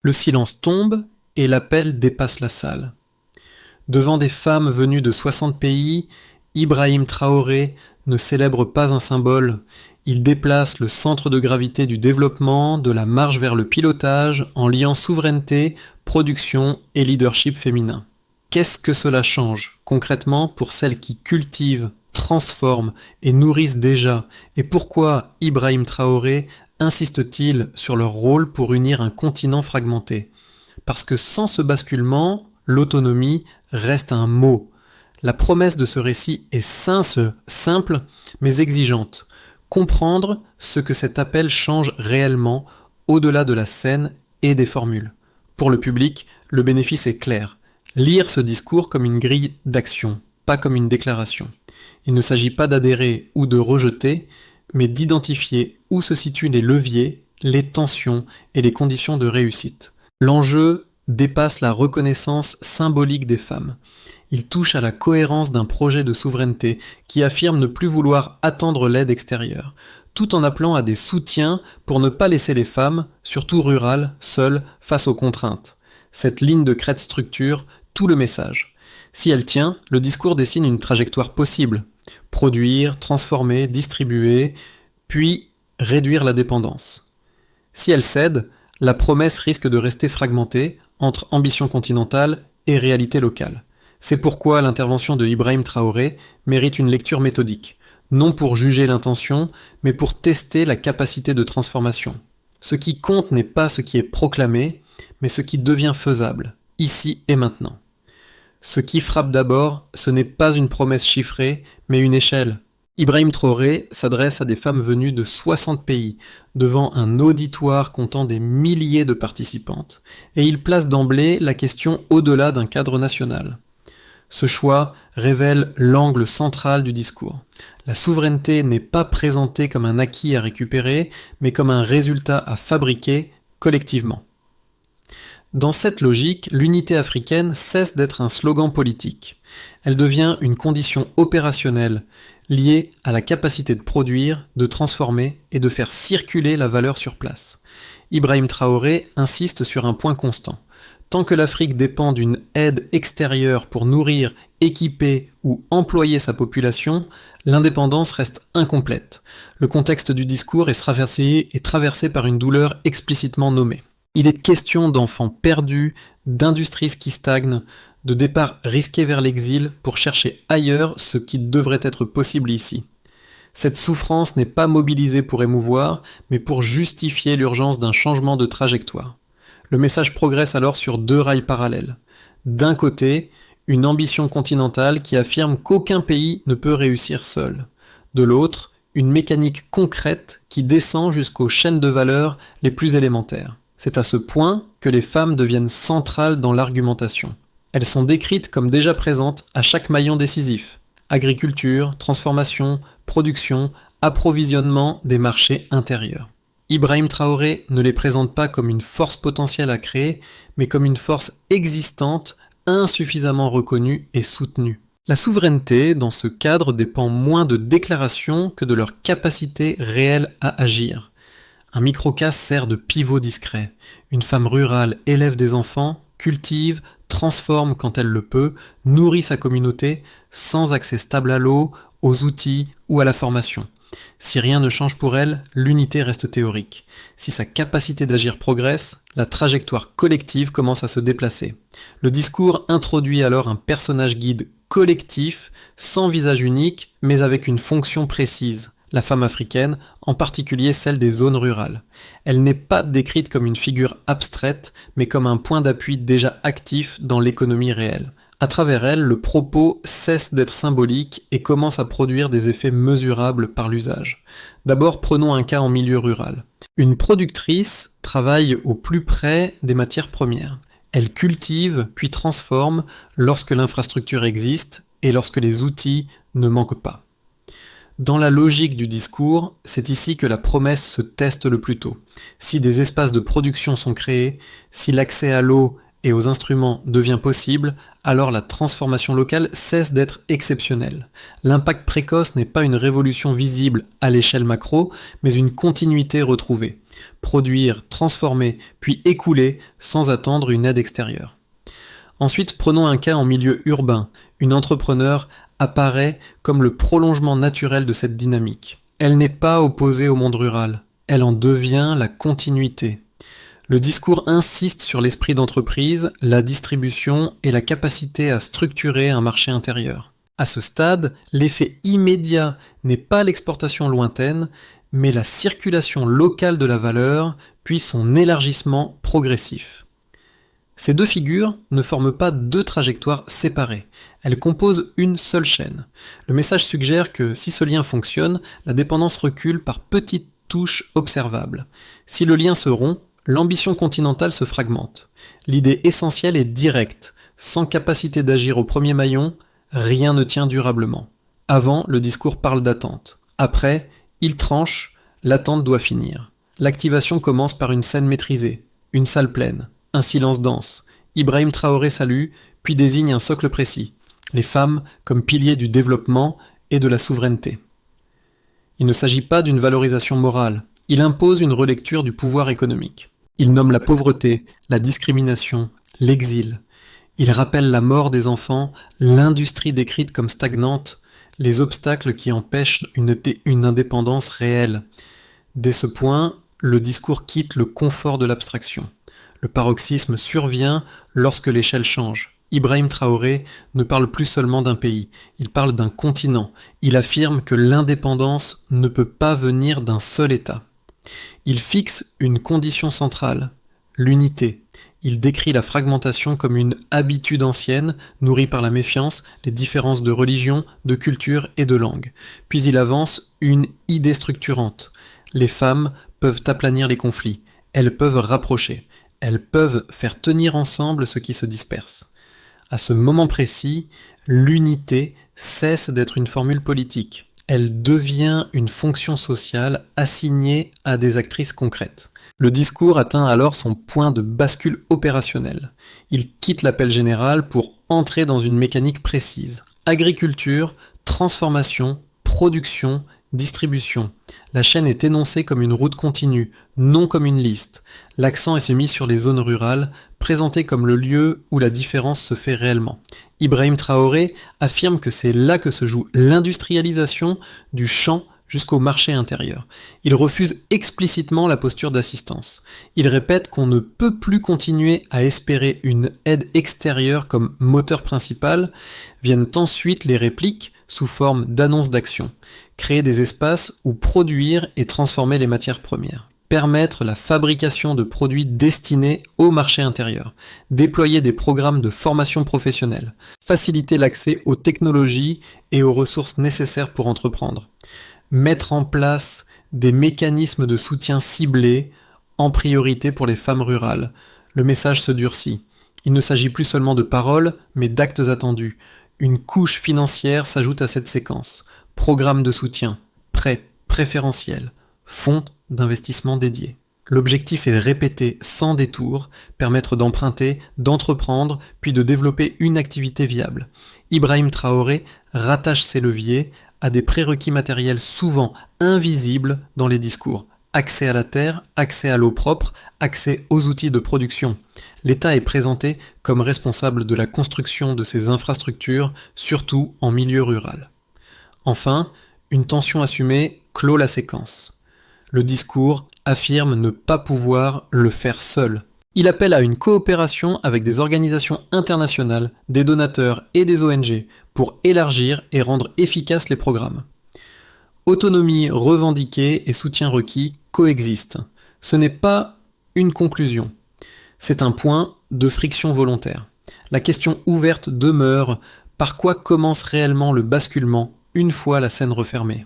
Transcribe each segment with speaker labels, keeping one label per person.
Speaker 1: Le silence tombe et l'appel dépasse la salle. Devant des femmes venues de 60 pays, Ibrahim Traoré ne célèbre pas un symbole, il déplace le centre de gravité du développement, de la marche vers le pilotage, en liant souveraineté, production et leadership féminin. Qu'est-ce que cela change, concrètement, pour celles qui cultivent, transforment et nourrissent déjà, et pourquoi Ibrahim Traoré insiste-t-il sur leur rôle pour unir un continent fragmenté ? Parce que sans ce basculement, l'autonomie reste un mot. La promesse de ce récit est simple, mais exigeante. Comprendre ce que cet appel change réellement, au-delà de la scène et des formules. Pour le public, le bénéfice est clair. Lire ce discours comme une grille d'action, pas comme une déclaration. Il ne s'agit pas d'adhérer ou de rejeter, mais d'identifier où se situent les leviers, les tensions et les conditions de réussite. L'enjeu dépasse la reconnaissance symbolique des femmes. Il touche à la cohérence d'un projet de souveraineté qui affirme ne plus vouloir attendre l'aide extérieure, tout en appelant à des soutiens pour ne pas laisser les femmes, surtout rurales, seules face aux contraintes. Cette ligne de crête structure tout le message. Si elle tient, le discours dessine une trajectoire possible. Produire, transformer, distribuer, puis réduire la dépendance. Si elle cède, la promesse risque de rester fragmentée entre ambition continentale et réalité locale. C'est pourquoi l'intervention de Ibrahim Traoré mérite une lecture méthodique, non pour juger l'intention, mais pour tester la capacité de transformation. Ce qui compte n'est pas ce qui est proclamé, mais ce qui devient faisable, ici et maintenant. Ce qui frappe d'abord, ce n'est pas une promesse chiffrée, mais une échelle. Ibrahim Traoré s'adresse à des femmes venues de 60 pays, devant un auditoire comptant des milliers de participantes, et il place d'emblée la question au-delà d'un cadre national. Ce choix révèle l'angle central du discours. La souveraineté n'est pas présentée comme un acquis à récupérer, mais comme un résultat à fabriquer collectivement. Dans cette logique, l'unité africaine cesse d'être un slogan politique. Elle devient une condition opérationnelle, liée à la capacité de produire, de transformer et de faire circuler la valeur sur place. Ibrahim Traoré insiste sur un point constant. Tant que l'Afrique dépend d'une aide extérieure pour nourrir, équiper ou employer sa population, l'indépendance reste incomplète. Le contexte du discours est traversé par une douleur explicitement nommée. Il est question d'enfants perdus, d'industries qui stagnent, de départs risqués vers l'exil pour chercher ailleurs ce qui devrait être possible ici. Cette souffrance n'est pas mobilisée pour émouvoir, mais pour justifier l'urgence d'un changement de trajectoire. Le message progresse alors sur deux rails parallèles. D'un côté, une ambition continentale qui affirme qu'aucun pays ne peut réussir seul. De l'autre, une mécanique concrète qui descend jusqu'aux chaînes de valeur les plus élémentaires. C'est à ce point que les femmes deviennent centrales dans l'argumentation. Elles sont décrites comme déjà présentes à chaque maillon décisif. Agriculture, transformation, production, approvisionnement des marchés intérieurs. Ibrahim Traoré ne les présente pas comme une force potentielle à créer, mais comme une force existante, insuffisamment reconnue et soutenue. La souveraineté, dans ce cadre, dépend moins de déclarations que de leur capacité réelle à agir. Un microcas sert de pivot discret. Une femme rurale élève des enfants, cultive, transforme quand elle le peut, nourrit sa communauté, sans accès stable à l'eau, aux outils ou à la formation. Si rien ne change pour elle, l'unité reste théorique. Si sa capacité d'agir progresse, la trajectoire collective commence à se déplacer. Le discours introduit alors un personnage guide collectif, sans visage unique, mais avec une fonction précise. La femme africaine, en particulier celle des zones rurales. Elle n'est pas décrite comme une figure abstraite, mais comme un point d'appui déjà actif dans l'économie réelle. À travers elle, le propos cesse d'être symbolique et commence à produire des effets mesurables par l'usage. D'abord, prenons un cas en milieu rural. Une productrice travaille au plus près des matières premières. Elle cultive puis transforme lorsque l'infrastructure existe et lorsque les outils ne manquent pas. Dans la logique du discours, c'est ici que la promesse se teste le plus tôt. Si des espaces de production sont créés, si l'accès à l'eau et aux instruments devient possible, alors la transformation locale cesse d'être exceptionnelle. L'impact précoce n'est pas une révolution visible à l'échelle macro, mais une continuité retrouvée. Produire, transformer, puis écouler sans attendre une aide extérieure. Ensuite, prenons un cas en milieu urbain. Une entrepreneur apparaît comme le prolongement naturel de cette dynamique. Elle n'est pas opposée au monde rural, elle en devient la continuité. Le discours insiste sur l'esprit d'entreprise, la distribution et la capacité à structurer un marché intérieur. À ce stade, l'effet immédiat n'est pas l'exportation lointaine, mais la circulation locale de la valeur, puis son élargissement progressif. Ces deux figures ne forment pas deux trajectoires séparées, elles composent une seule chaîne. Le message suggère que si ce lien fonctionne, la dépendance recule par petites touches observables. Si le lien se rompt, l'ambition continentale se fragmente. L'idée essentielle est directe, sans capacité d'agir au premier maillon, rien ne tient durablement. Avant, le discours parle d'attente. Après, il tranche, l'attente doit finir. L'activation commence par une scène maîtrisée, une salle pleine, un silence dense. Ibrahim Traoré salue, puis désigne un socle précis, les femmes comme piliers du développement et de la souveraineté. Il ne s'agit pas d'une valorisation morale, il impose une relecture du pouvoir économique. Il nomme la pauvreté, la discrimination, l'exil. Il rappelle la mort des enfants, l'industrie décrite comme stagnante, les obstacles qui empêchent une indépendance réelle. Dès ce point, le discours quitte le confort de l'abstraction. Le paroxysme survient lorsque l'échelle change. Ibrahim Traoré ne parle plus seulement d'un pays, il parle d'un continent. Il affirme que l'indépendance ne peut pas venir d'un seul État. Il fixe une condition centrale, l'unité. Il décrit la fragmentation comme une habitude ancienne, nourrie par la méfiance, les différences de religion, de culture et de langue. Puis il avance une idée structurante. Les femmes peuvent aplanir les conflits, elles peuvent rapprocher, elles peuvent faire tenir ensemble ce qui se disperse. À ce moment précis, l'unité cesse d'être une formule politique. Elle devient une fonction sociale assignée à des actrices concrètes. Le discours atteint alors son point de bascule opérationnel. Il quitte l'appel général pour entrer dans une mécanique précise. Agriculture, transformation, production, distribution. La chaîne est énoncée comme une route continue, non comme une liste. L'accent est mis sur les zones rurales, présentées comme le lieu où la différence se fait réellement. Ibrahim Traoré affirme que c'est là que se joue l'industrialisation du champ jusqu'au marché intérieur. Il refuse explicitement la posture d'assistance. Il répète qu'on ne peut plus continuer à espérer une aide extérieure comme moteur principal. Viennent ensuite les répliques sous forme d'annonces d'action. Créer des espaces où produire et transformer les matières premières. Permettre la fabrication de produits destinés au marché intérieur, déployer des programmes de formation professionnelle, faciliter l'accès aux technologies et aux ressources nécessaires pour entreprendre, mettre en place des mécanismes de soutien ciblés, en priorité pour les femmes rurales. Le message se durcit. Il ne s'agit plus seulement de paroles, mais d'actes attendus. Une couche financière s'ajoute à cette séquence. Programme de soutien, prêts préférentiels, fonds d'investissement dédiés. L'objectif est de répéter sans détour, permettre d'emprunter, d'entreprendre, puis de développer une activité viable. Ibrahim Traoré rattache ses leviers à des prérequis matériels souvent invisibles dans les discours. Accès à la terre, accès à l'eau propre, accès aux outils de production. L'État est présenté comme responsable de la construction de ces infrastructures, surtout en milieu rural. Enfin, une tension assumée clôt la séquence. Le discours affirme ne pas pouvoir le faire seul. Il appelle à une coopération avec des organisations internationales, des donateurs et des ONG pour élargir et rendre efficaces les programmes. Autonomie revendiquée et soutien requis coexistent. Ce n'est pas une conclusion, c'est un point de friction volontaire. La question ouverte demeure: par quoi commence réellement le basculement une fois la scène refermée?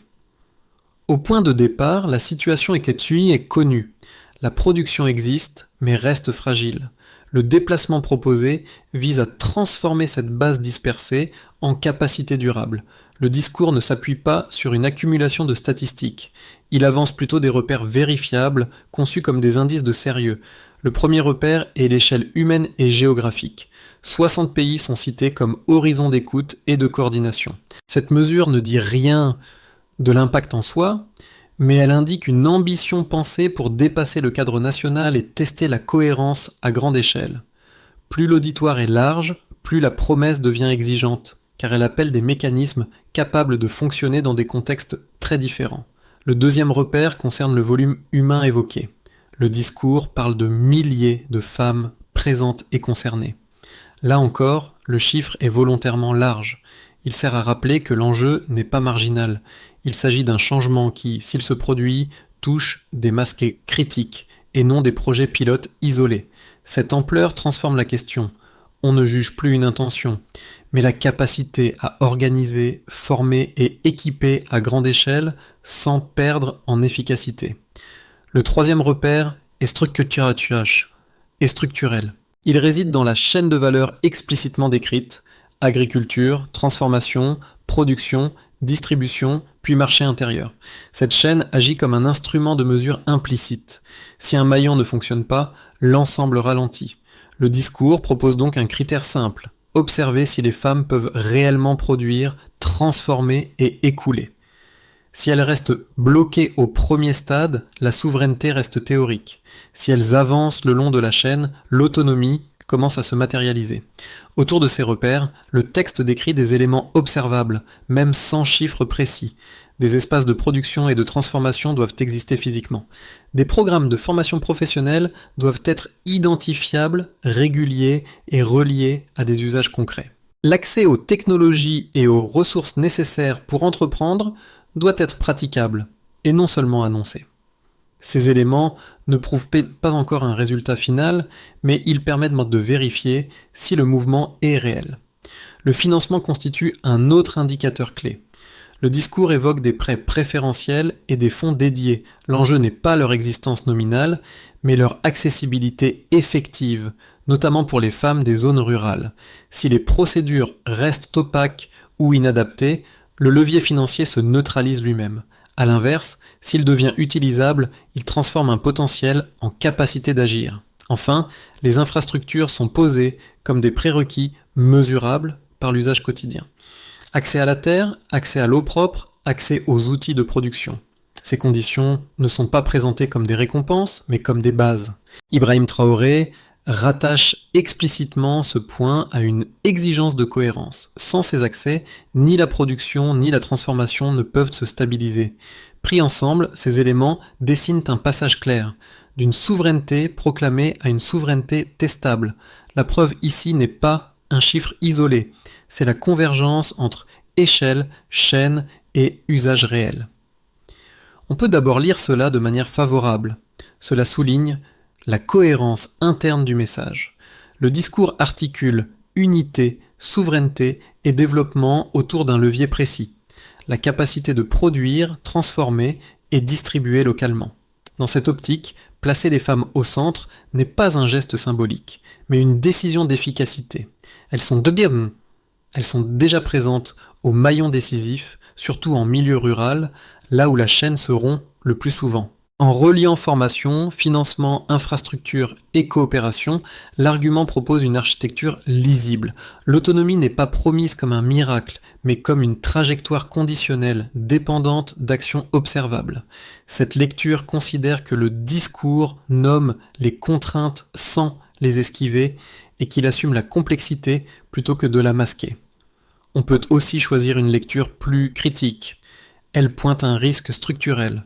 Speaker 1: Au point de départ, la situation est connue. La production existe, mais reste fragile. Le déplacement proposé vise à transformer cette base dispersée en capacité durable. Le discours ne s'appuie pas sur une accumulation de statistiques. Il avance plutôt des repères vérifiables, conçus comme des indices de sérieux. Le premier repère est l'échelle humaine et géographique. 60 pays sont cités comme horizon d'écoute et de coordination. Cette mesure ne dit rien de l'impact en soi, mais elle indique une ambition pensée pour dépasser le cadre national et tester la cohérence à grande échelle. Plus l'auditoire est large, plus la promesse devient exigeante, car elle appelle des mécanismes capables de fonctionner dans des contextes très différents. Le deuxième repère concerne le volume humain évoqué. Le discours parle de milliers de femmes présentes et concernées. Là encore, le chiffre est volontairement large. Il sert à rappeler que l'enjeu n'est pas marginal. Il s'agit d'un changement qui, s'il se produit, touche des masses critiques et non des projets pilotes isolés. Cette ampleur transforme la question. On ne juge plus une intention, mais la capacité à organiser, former et équiper à grande échelle sans perdre en efficacité. Le troisième repère est structurel. Il réside dans la chaîne de valeur explicitement décrite, agriculture, transformation, production, distribution, puis marché intérieur. Cette chaîne agit comme un instrument de mesure implicite. Si un maillon ne fonctionne pas, l'ensemble ralentit. Le discours propose donc un critère simple, observer si les femmes peuvent réellement produire, transformer et écouler. Si elles restent bloquées au premier stade, la souveraineté reste théorique. Si elles avancent le long de la chaîne, l'autonomie commence à se matérialiser. Autour de ces repères, le texte décrit des éléments observables, même sans chiffres précis. Des espaces de production et de transformation doivent exister physiquement. Des programmes de formation professionnelle doivent être identifiables, réguliers et reliés à des usages concrets. L'accès aux technologies et aux ressources nécessaires pour entreprendre doit être praticable, et non seulement annoncé. Ces éléments ne prouvent pas encore un résultat final, mais ils permettent de vérifier si le mouvement est réel. Le financement constitue un autre indicateur clé. Le discours évoque des prêts préférentiels et des fonds dédiés. L'enjeu n'est pas leur existence nominale, mais leur accessibilité effective, notamment pour les femmes des zones rurales. Si les procédures restent opaques ou inadaptées, le levier financier se neutralise lui-même. A l'inverse, s'il devient utilisable, il transforme un potentiel en capacité d'agir. Enfin, les infrastructures sont posées comme des prérequis mesurables par l'usage quotidien. Accès à la terre, accès à l'eau propre, accès aux outils de production. Ces conditions ne sont pas présentées comme des récompenses, mais comme des bases. Ibrahim Traoré rattache explicitement ce point à une exigence de cohérence. Sans ces accès, ni la production ni la transformation ne peuvent se stabiliser. Pris ensemble, ces éléments dessinent un passage clair, d'une souveraineté proclamée à une souveraineté testable. La preuve ici n'est pas un chiffre isolé, c'est la convergence entre échelle, chaîne et usage réel. On peut d'abord lire cela de manière favorable. Cela souligne la cohérence interne du message. Le discours articule unité, souveraineté et développement autour d'un levier précis, la capacité de produire, transformer et distribuer localement. Dans cette optique, placer les femmes au centre n'est pas un geste symbolique, mais une décision d'efficacité. Elles sont déjà présentes au maillon décisif, surtout en milieu rural, là où la chaîne se rompt le plus souvent. En reliant formation, financement, infrastructure et coopération, l'argument propose une architecture lisible. L'autonomie n'est pas promise comme un miracle, mais comme une trajectoire conditionnelle, dépendante d'actions observables. Cette lecture considère que le discours nomme les contraintes sans les esquiver et qu'il assume la complexité plutôt que de la masquer. On peut aussi choisir une lecture plus critique. Elle pointe un risque structurel.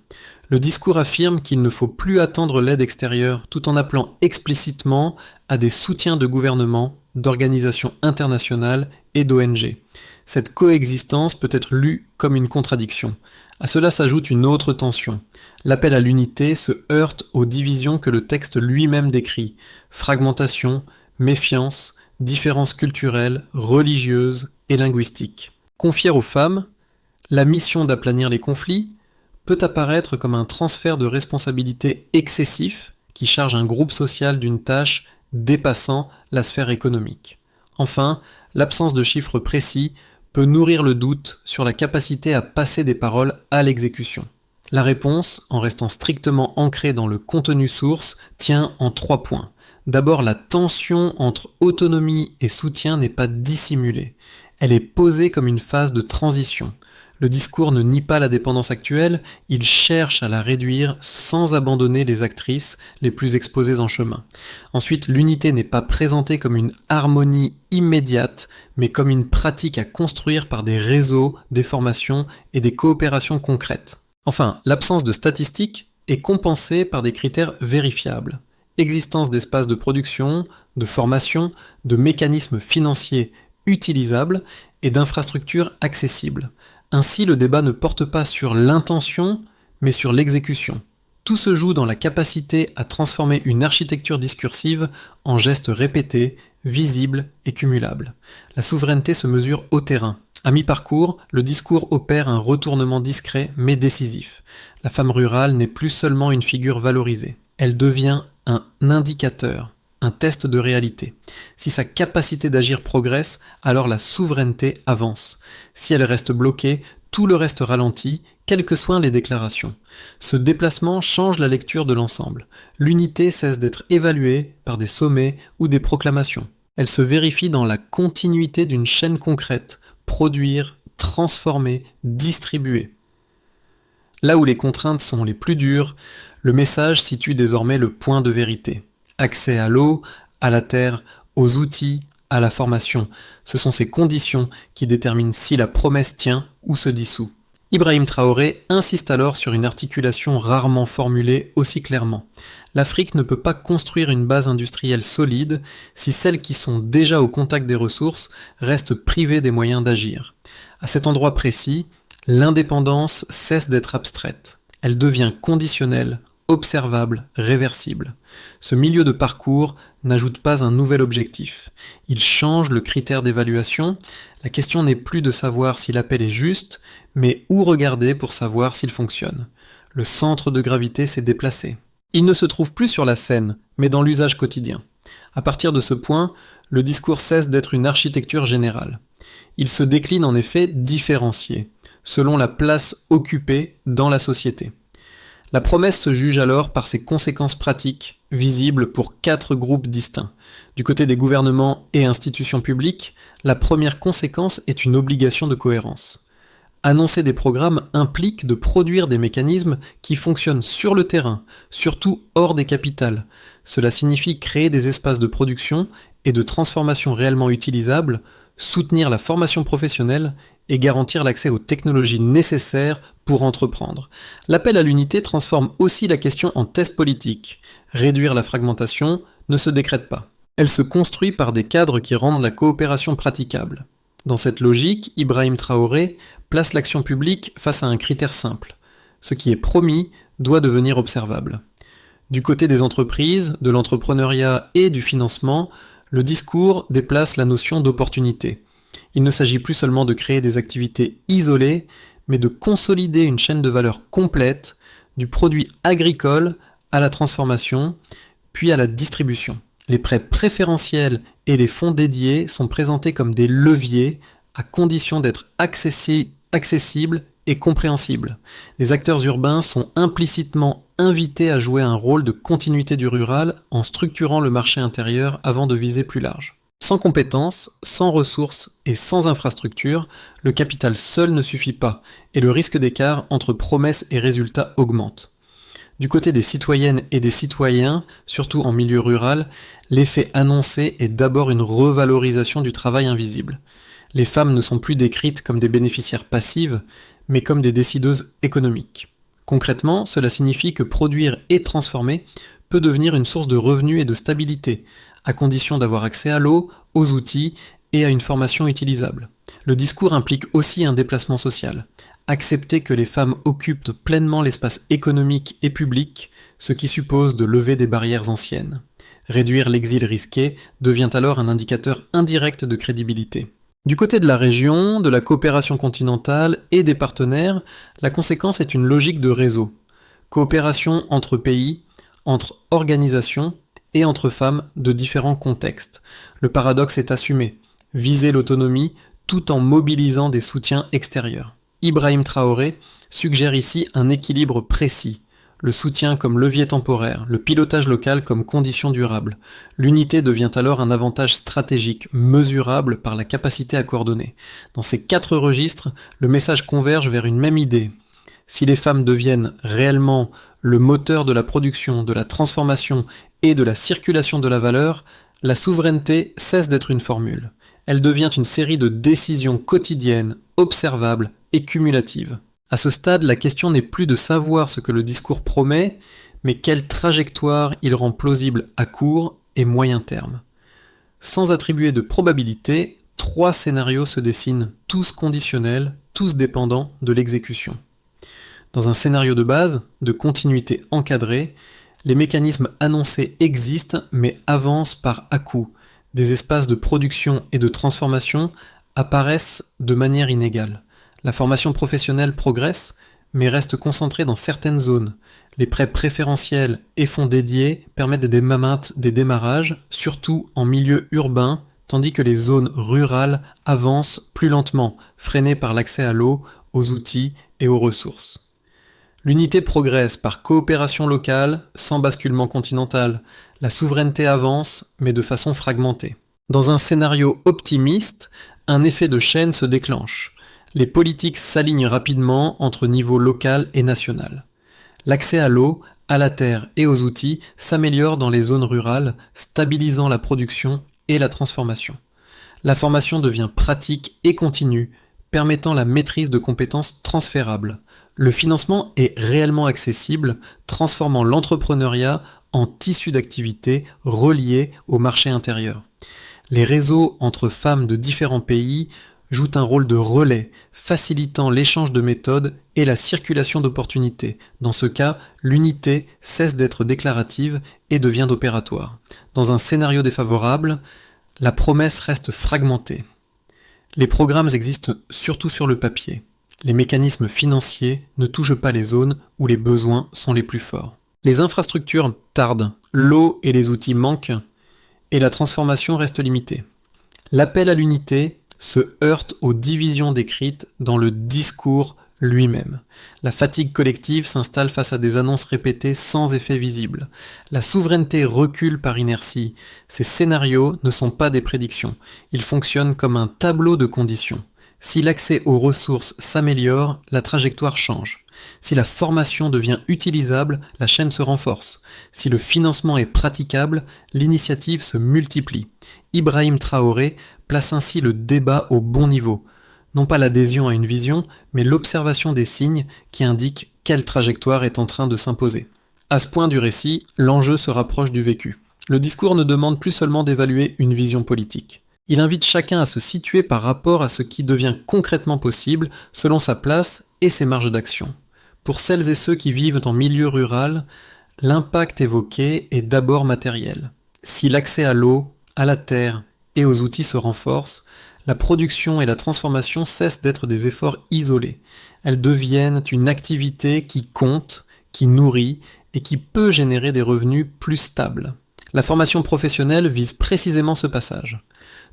Speaker 1: Le discours affirme qu'il ne faut plus attendre l'aide extérieure tout en appelant explicitement à des soutiens de gouvernements, d'organisations internationales et d'ONG. Cette coexistence peut être lue comme une contradiction. À cela s'ajoute une autre tension. L'appel à l'unité se heurte aux divisions que le texte lui-même décrit. Fragmentation, méfiance, différences culturelles, religieuses et linguistiques. Confier aux femmes la mission d'aplanir les conflits peut apparaître comme un transfert de responsabilité excessif qui charge un groupe social d'une tâche dépassant la sphère économique. Enfin, l'absence de chiffres précis peut nourrir le doute sur la capacité à passer des paroles à l'exécution. La réponse, en restant strictement ancrée dans le contenu source, tient en 3 points. D'abord, la tension entre autonomie et soutien n'est pas dissimulée. Elle est posée comme une phase de transition. Le discours ne nie pas la dépendance actuelle, il cherche à la réduire sans abandonner les actrices les plus exposées en chemin. Ensuite, l'unité n'est pas présentée comme une harmonie immédiate, mais comme une pratique à construire par des réseaux, des formations et des coopérations concrètes. Enfin, l'absence de statistiques est compensée par des critères vérifiables. Existence d'espaces de production, de formation, de mécanismes financiers utilisables et d'infrastructures accessibles. Ainsi, le débat ne porte pas sur l'intention, mais sur l'exécution. Tout se joue dans la capacité à transformer une architecture discursive en gestes répétés, visibles et cumulables. La souveraineté se mesure au terrain. À mi-parcours, le discours opère un retournement discret mais décisif. La femme rurale n'est plus seulement une figure valorisée. Elle devient un indicateur, un test de réalité. Si sa capacité d'agir progresse, alors la souveraineté avance. Si elle reste bloquée, tout le reste ralentit, quelles que soient les déclarations. Ce déplacement change la lecture de l'ensemble. L'unité cesse d'être évaluée par des sommets ou des proclamations. Elle se vérifie dans la continuité d'une chaîne concrète, produire, transformer, distribuer. Là où les contraintes sont les plus dures, le message situe désormais le point de vérité. Accès à l'eau, à la terre, aux outils, à la formation. Ce sont ces conditions qui déterminent si la promesse tient ou se dissout. Ibrahim Traoré insiste alors sur une articulation rarement formulée aussi clairement. L'Afrique ne peut pas construire une base industrielle solide si celles qui sont déjà au contact des ressources restent privées des moyens d'agir. À cet endroit précis, l'indépendance cesse d'être abstraite. Elle devient conditionnelle, observable, réversible. Ce milieu de parcours n'ajoute pas un nouvel objectif. Il change le critère d'évaluation. La question n'est plus de savoir si l'appel est juste, mais où regarder pour savoir s'il fonctionne. Le centre de gravité s'est déplacé. Il ne se trouve plus sur la scène, mais dans l'usage quotidien. À partir de ce point, le discours cesse d'être une architecture générale. Il se décline en effet différencié, selon la place occupée dans la société. La promesse se juge alors par ses conséquences pratiques, visibles pour 4 groupes distincts. Du côté des gouvernements et institutions publiques, la première conséquence est une obligation de cohérence. Annoncer des programmes implique de produire des mécanismes qui fonctionnent sur le terrain, surtout hors des capitales. Cela signifie créer des espaces de production et de transformation réellement utilisables, soutenir la formation professionnelle et garantir l'accès aux technologies nécessaires pour entreprendre. L'appel à l'unité transforme aussi la question en test politique. Réduire la fragmentation ne se décrète pas. Elle se construit par des cadres qui rendent la coopération praticable. Dans cette logique, Ibrahim Traoré place l'action publique face à un critère simple. Ce qui est promis doit devenir observable. Du côté des entreprises, de l'entrepreneuriat et du financement, le discours déplace la notion d'opportunité. Il ne s'agit plus seulement de créer des activités isolées, mais de consolider une chaîne de valeur complète, du produit agricole à la transformation, puis à la distribution. Les prêts préférentiels et les fonds dédiés sont présentés comme des leviers à condition d'être accessibles et compréhensibles. Les acteurs urbains sont implicitement invités à jouer un rôle de continuité du rural en structurant le marché intérieur avant de viser plus large. Sans compétences, sans ressources et sans infrastructures, le capital seul ne suffit pas et le risque d'écart entre promesses et résultats augmente. Du côté des citoyennes et des citoyens, surtout en milieu rural, l'effet annoncé est d'abord une revalorisation du travail invisible. Les femmes ne sont plus décrites comme des bénéficiaires passives, mais comme des décideuses économiques. Concrètement, cela signifie que produire et transformer peut devenir une source de revenus et de stabilité, à condition d'avoir accès à l'eau, aux outils et à une formation utilisable. Le discours implique aussi un déplacement social. Accepter que les femmes occupent pleinement l'espace économique et public, ce qui suppose de lever des barrières anciennes. Réduire l'exil risqué devient alors un indicateur indirect de crédibilité. Du côté de la région, de la coopération continentale et des partenaires, la conséquence est une logique de réseau. Coopération entre pays, entre organisations et entre femmes de différents contextes. Le paradoxe est assumé, viser l'autonomie tout en mobilisant des soutiens extérieurs. Ibrahim Traoré suggère ici un équilibre précis, le soutien comme levier temporaire, le pilotage local comme condition durable. L'unité devient alors un avantage stratégique, mesurable par la capacité à coordonner. Dans ces 4 registres, le message converge vers une même idée. Si les femmes deviennent réellement le moteur de la production, de la transformation et de la circulation de la valeur, la souveraineté cesse d'être une formule. Elle devient une série de décisions quotidiennes, observables et cumulatives. À ce stade, la question n'est plus de savoir ce que le discours promet, mais quelle trajectoire il rend plausible à court et moyen terme. Sans attribuer de probabilité, 3 scénarios se dessinent, tous conditionnels, tous dépendants de l'exécution. Dans un scénario de base, de continuité encadrée, les mécanismes annoncés existent mais avancent par à-coups. Des espaces de production et de transformation apparaissent de manière inégale. La formation professionnelle progresse, mais reste concentrée dans certaines zones. Les prêts préférentiels et fonds dédiés permettent des démarrages, surtout en milieu urbain, tandis que les zones rurales avancent plus lentement, freinées par l'accès à l'eau, aux outils et aux ressources. L'unité progresse par coopération locale, sans basculement continental. La souveraineté avance, mais de façon fragmentée. Dans un scénario optimiste, un effet de chaîne se déclenche. Les politiques s'alignent rapidement entre niveau local et national. L'accès à l'eau, à la terre et aux outils s'améliore dans les zones rurales, stabilisant la production et la transformation. La formation devient pratique et continue, permettant la maîtrise de compétences transférables. Le financement est réellement accessible, transformant l'entrepreneuriat en tissu d'activité relié au marché intérieur. Les réseaux entre femmes de différents pays jouent un rôle de relais, facilitant l'échange de méthodes et la circulation d'opportunités. Dans ce cas, l'unité cesse d'être déclarative et devient opératoire. Dans un scénario défavorable, la promesse reste fragmentée. Les programmes existent surtout sur le papier. Les mécanismes financiers ne touchent pas les zones où les besoins sont les plus forts. Les infrastructures tardent, l'eau et les outils manquent, et la transformation reste limitée. L'appel à l'unité se heurte aux divisions décrites dans le discours lui-même. La fatigue collective s'installe face à des annonces répétées sans effet visible. La souveraineté recule par inertie. Ces scénarios ne sont pas des prédictions. Ils fonctionnent comme un tableau de conditions. Si l'accès aux ressources s'améliore, la trajectoire change. Si la formation devient utilisable, la chaîne se renforce. Si le financement est praticable, l'initiative se multiplie. Ibrahim Traoré place ainsi le débat au bon niveau. Non pas l'adhésion à une vision, mais l'observation des signes qui indiquent quelle trajectoire est en train de s'imposer. À ce point du récit, l'enjeu se rapproche du vécu. Le discours ne demande plus seulement d'évaluer une vision politique. Il invite chacun à se situer par rapport à ce qui devient concrètement possible selon sa place et ses marges d'action. Pour celles et ceux qui vivent en milieu rural, l'impact évoqué est d'abord matériel. Si l'accès à l'eau, à la terre et aux outils se renforce, la production et la transformation cessent d'être des efforts isolés. Elles deviennent une activité qui compte, qui nourrit et qui peut générer des revenus plus stables. La formation professionnelle vise précisément ce passage.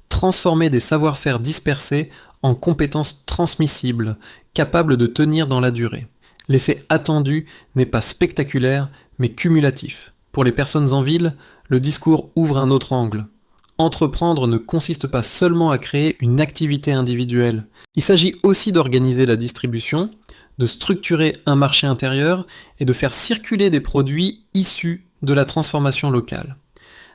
Speaker 1: Transformer des savoir-faire dispersés en compétences transmissibles, capables de tenir dans la durée. L'effet attendu n'est pas spectaculaire, mais cumulatif. Pour les personnes en ville, le discours ouvre un autre angle. Entreprendre ne consiste pas seulement à créer une activité individuelle. Il s'agit aussi d'organiser la distribution, de structurer un marché intérieur et de faire circuler des produits issus de la transformation locale.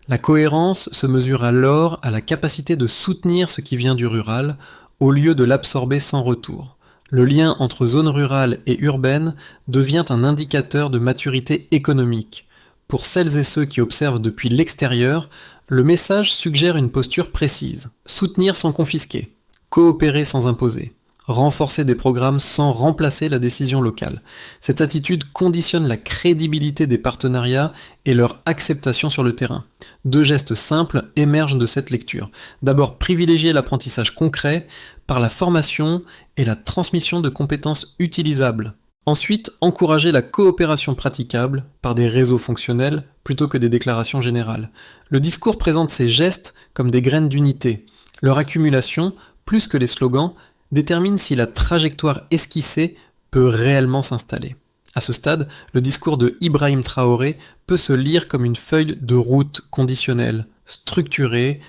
Speaker 1: La cohérence se mesure alors à la capacité de soutenir ce qui vient du rural, au lieu de l'absorber sans retour. Le lien entre zone rurale et urbaine devient un indicateur de maturité économique. Pour celles et ceux qui observent depuis l'extérieur, le message suggère une posture précise. Soutenir sans confisquer, coopérer sans imposer, renforcer des programmes sans remplacer la décision locale. Cette attitude conditionne la crédibilité des partenariats et leur acceptation sur le terrain. 2 gestes simples émergent de cette lecture. D'abord, privilégier l'apprentissage concret par la formation et la transmission de compétences utilisables. Ensuite, encourager la coopération praticable par des réseaux fonctionnels plutôt que des déclarations générales. Le discours présente ces gestes comme des graines d'unité. Leur accumulation, plus que les slogans, détermine si la trajectoire esquissée peut réellement s'installer. À ce stade, le discours de Ibrahim Traoré peut se lire comme une feuille de route conditionnelle, structurée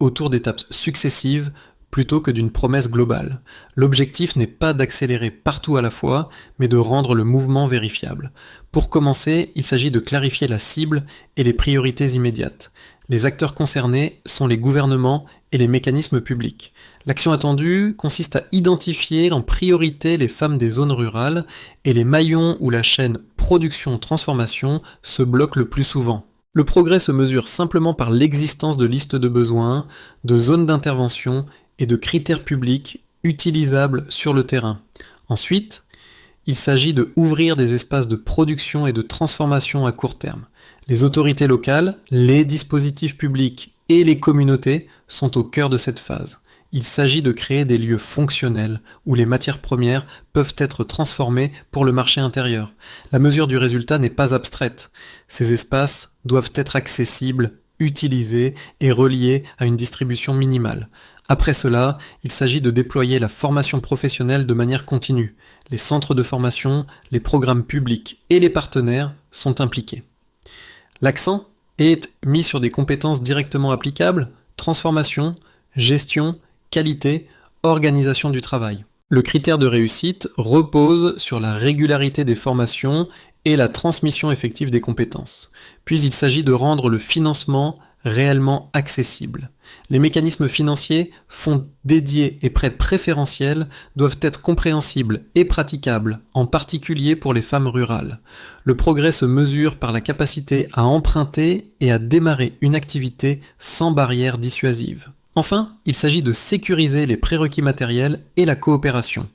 Speaker 1: autour d'étapes successives plutôt que d'une promesse globale. L'objectif n'est pas d'accélérer partout à la fois, mais de rendre le mouvement vérifiable. Pour commencer, il s'agit de clarifier la cible et les priorités immédiates. Les acteurs concernés sont les gouvernements et les mécanismes publics. L'action attendue consiste à identifier en priorité les femmes des zones rurales et les maillons où la chaîne production-transformation se bloque le plus souvent. Le progrès se mesure simplement par l'existence de listes de besoins, de zones d'intervention et de critères publics utilisables sur le terrain. Ensuite, il s'agit de ouvrir des espaces de production et de transformation à court terme. Les autorités locales, les dispositifs publics et les communautés sont au cœur de cette phase. Il s'agit de créer des lieux fonctionnels où les matières premières peuvent être transformées pour le marché intérieur. La mesure du résultat n'est pas abstraite. Ces espaces doivent être accessibles, utilisés et reliés à une distribution minimale. Après cela, il s'agit de déployer la formation professionnelle de manière continue. Les centres de formation, les programmes publics et les partenaires sont impliqués. L'accent est mis sur des compétences directement applicables, transformation, gestion, qualité, organisation du travail. Le critère de réussite repose sur la régularité des formations et la transmission effective des compétences. Puis il s'agit de rendre le financement réellement accessible. Les mécanismes financiers, fonds dédiés et prêts préférentiels doivent être compréhensibles et praticables, en particulier pour les femmes rurales. Le progrès se mesure par la capacité à emprunter et à démarrer une activité sans barrière dissuasive. Enfin, il s'agit de sécuriser les prérequis matériels et la coopération.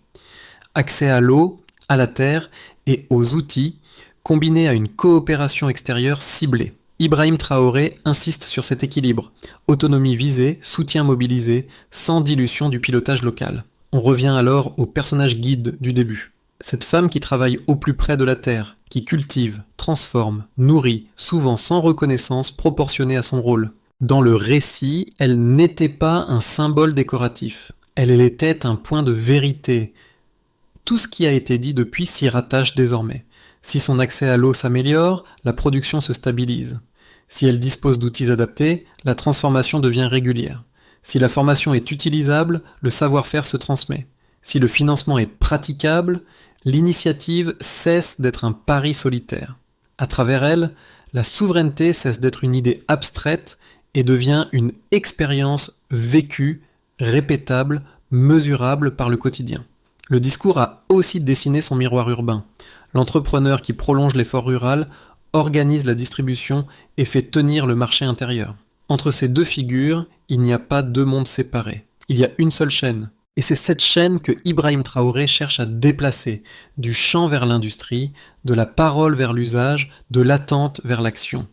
Speaker 1: Accès à l'eau, à la terre et aux outils, combiné à une coopération extérieure ciblée. Ibrahim Traoré insiste sur cet équilibre. Autonomie visée, soutien mobilisé, sans dilution du pilotage local. On revient alors au personnage guide du début. Cette femme qui travaille au plus près de la terre, qui cultive, transforme, nourrit, souvent sans reconnaissance proportionnée à son rôle. Dans le récit, elle n'était pas un symbole décoratif. Elle était un point de vérité. Tout ce qui a été dit depuis s'y rattache désormais. Si son accès à l'eau s'améliore, la production se stabilise. Si elle dispose d'outils adaptés, la transformation devient régulière. Si la formation est utilisable, le savoir-faire se transmet. Si le financement est praticable, l'initiative cesse d'être un pari solitaire. À travers elle, la souveraineté cesse d'être une idée abstraite et devient une expérience vécue, répétable, mesurable par le quotidien. Le discours a aussi dessiné son miroir urbain. L'entrepreneur qui prolonge l'effort rural organise la distribution et fait tenir le marché intérieur. Entre ces deux figures, il n'y a pas deux mondes séparés. Il y a une seule chaîne. Et c'est cette chaîne que Ibrahim Traoré cherche à déplacer, du champ vers l'industrie, de la parole vers l'usage, de l'attente vers l'action.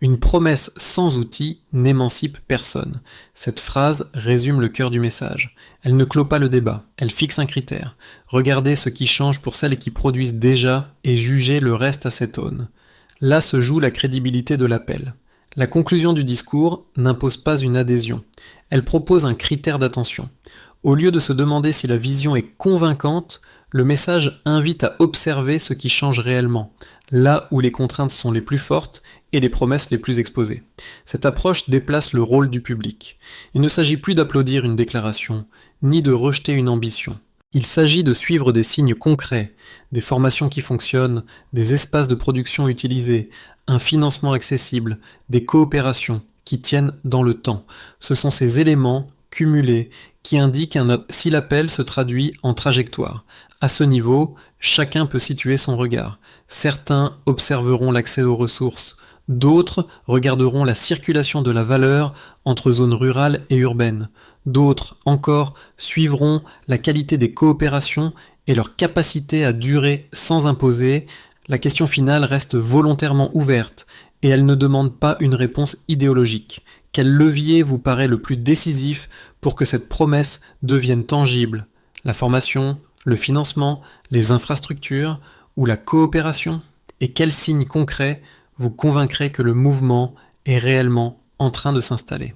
Speaker 1: Une promesse sans outils n'émancipe personne. Cette phrase résume le cœur du message. Elle ne clôt pas le débat, elle fixe un critère. Regardez ce qui change pour celles qui produisent déjà et jugez le reste à cette aune. Là se joue la crédibilité de l'appel. La conclusion du discours n'impose pas une adhésion. Elle propose un critère d'attention. Au lieu de se demander si la vision est convaincante, le message invite à observer ce qui change réellement, là où les contraintes sont les plus fortes et les promesses les plus exposées. Cette approche déplace le rôle du public. Il ne s'agit plus d'applaudir une déclaration, ni de rejeter une ambition. Il s'agit de suivre des signes concrets, des formations qui fonctionnent, des espaces de production utilisés, un financement accessible, des coopérations qui tiennent dans le temps. Ce sont ces éléments cumulés qui indiquent si l'appel se traduit en trajectoire. À ce niveau, chacun peut situer son regard. Certains observeront l'accès aux ressources, d'autres regarderont la circulation de la valeur entre zones rurales et urbaines. D'autres encore suivront la qualité des coopérations et leur capacité à durer sans imposer. La question finale reste volontairement ouverte et elle ne demande pas une réponse idéologique. Quel levier vous paraît le plus décisif pour que cette promesse devienne tangible? La formation, le financement, les infrastructures ou la coopération? Et quels signes concrets vous convaincraient que le mouvement est réellement en train de s'installer?